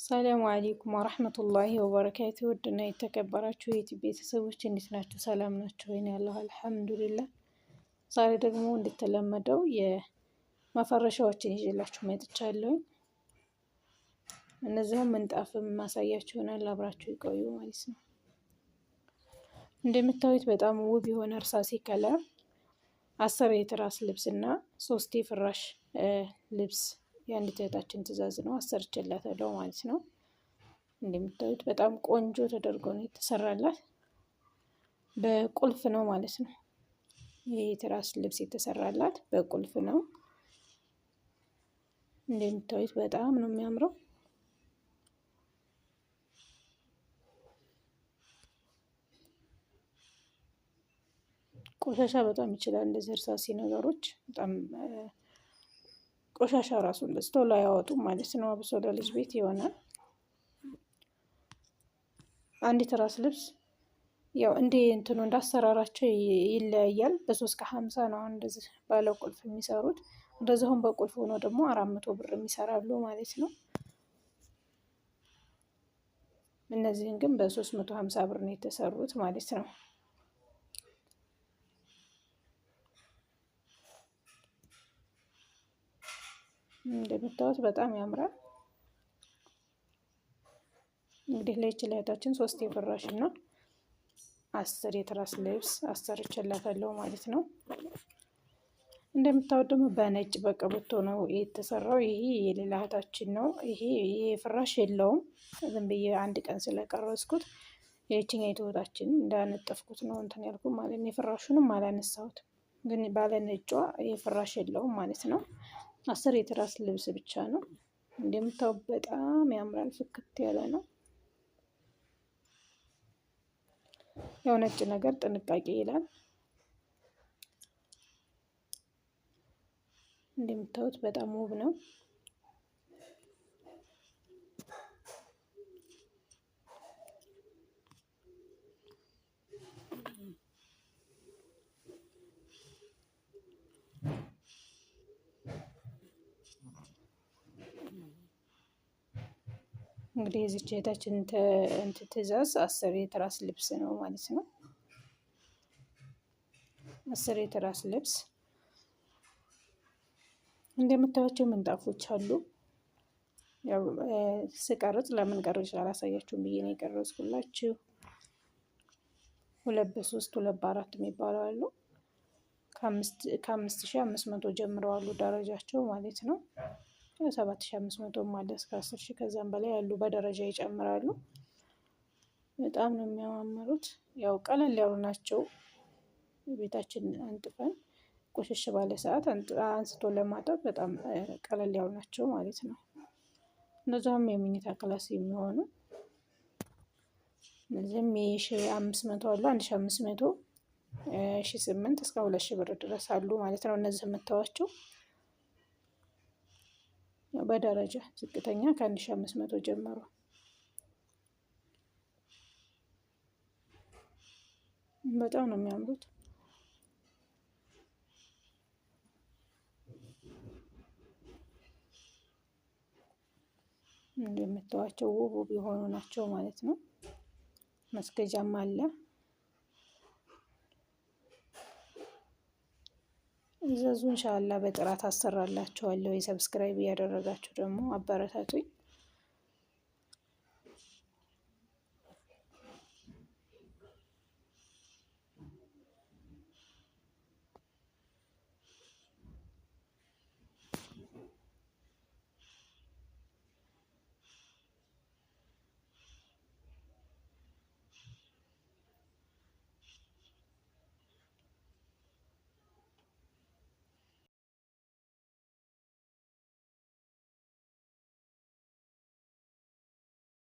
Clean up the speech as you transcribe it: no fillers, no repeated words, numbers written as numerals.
ሰላሙ አለይኩም ወራህመቱላሂ ወበረካቱ። ውድና የተከበራችሁ የዩቲዩብ ቤተሰቦች እንዴት ናችሁ? ሰላም ናችሁ ወይ? ያለሁ አልሐምዱሊላህ። ዛሬ ደግሞ እንደተለመደው የማፈረሻዎችን ይዤላችሁ መጥቻለሁ። እነዚህም ምንጣፍም ማሳያችሁ ይሆናል። አብራችሁ ይቆዩ ማለት ነው። እንደምታዩት በጣም ውብ የሆነ እርሳሴ ከለር 10 የትራስ ልብስና 3 የፍራሽ ልብስ የአንዲት እህታችን ትዕዛዝ ነው። አሰርቼላታለሁ ማለት ነው። እንደምታዩት በጣም ቆንጆ ተደርጎ ነው የተሰራላት። በቁልፍ ነው ማለት ነው። ይሄ የትራስ ልብስ የተሰራላት በቁልፍ ነው። እንደምታዩት በጣም ነው የሚያምረው። ቆሻሻ በጣም ይችላል። እንደዚህ እርሳሲ ነገሮች በጣም ቆሻሻ ራሱ እንደዚህ ቶሎ አያወጡም ማለት ነው። አብሶ ለልጅ ቤት ይሆናል። አንድ ትራስ ልብስ ያው እንደ እንትኑ እንዳሰራራቸው ይለያያል። በ350 ነው እንደዚህ ባለ ቁልፍ የሚሰሩት። እንደዚሁም በቁልፍ ሆኖ ደግሞ 400 ብር የሚሰራሉ ማለት ነው። እነዚህን ግን በ350 ብር ነው የተሰሩት ማለት ነው። እንደምታዩት በጣም ያምራል። እንግዲህ ለይችላታችን 3 የፍራሽ እና 10 የትራስ ልብስ አሰርቼላታለሁ ማለት ነው። እንደምታዩት ደግሞ በነጭ በቀበቶ ነው የተሰራው። ይሄ የሌላ እህታችን ነው። ይሄ የፍራሽ የለውም። ዝም ብዬ አንድ ቀን ስለቀረጽኩት የችኛይቱ እህታችን እንዳነጠፍኩት ነው እንትን ያልኩት ማለት ነው። የፍራሹንም አላነሳሁትም፣ ግን ባለ ነጯ የፍራሽ የለውም ማለት ነው። 10 የትራስ ልብስ ብቻ ነው። እንደምታዩት በጣም ያምራል። ፍክት ያለ ነው። ያው ነጭ ነገር ጥንቃቄ ይላል። እንደምታዩት በጣም ውብ ነው። እንግዲህ የዚች እህታችን ትዕዛዝ 10 የትራስ ልብስ ነው ማለት ነው። 10 የትራስ ልብስ እንደምታዩቸው ምንጣፎች አሉ። ያው ስቀርጽ ለምን ቀርጬ አላሳያችሁም ብዬ ነው የቀረጽኩላችሁ። 2 በ3 2 በ4 የሚባለው አሉ። ከ5500 ጀምረው አሉ ደረጃቸው ማለት ነው። 7500 ማለት እስከ 10000 ከዛም በላይ ያሉ በደረጃ ይጨምራሉ። በጣም ነው የሚያማምሩት። ያው ቀለል ያሉ ናቸው። ቤታችን አንጥፈን ቆሸሽ ባለ ሰዓት አንስቶ ለማጠብ በጣም ቀለል ያሉ ናቸው ማለት ነው። እነዛም የመኝታ ክላስ የሚሆኑ እነዚህም የ1500 አሉ። 1500 1800 እስከ 2000 ብር ድረስ አሉ ማለት ነው። እነዚህ የምታዩዋቸው በደረጃ ዝቅተኛ ከ1500 ጀምሮ በጣም ነው የሚያምሩት። እንደምታዩዋቸው ውብ ውብ የሆኑ ናቸው ማለት ነው። መስገጃም አለ። እዘዙ ኢንሻአላህ በጥራት አሰራላችኋለሁ። የሰብስክራይብ እያደረጋችሁ ደግሞ አበረታቱኝ።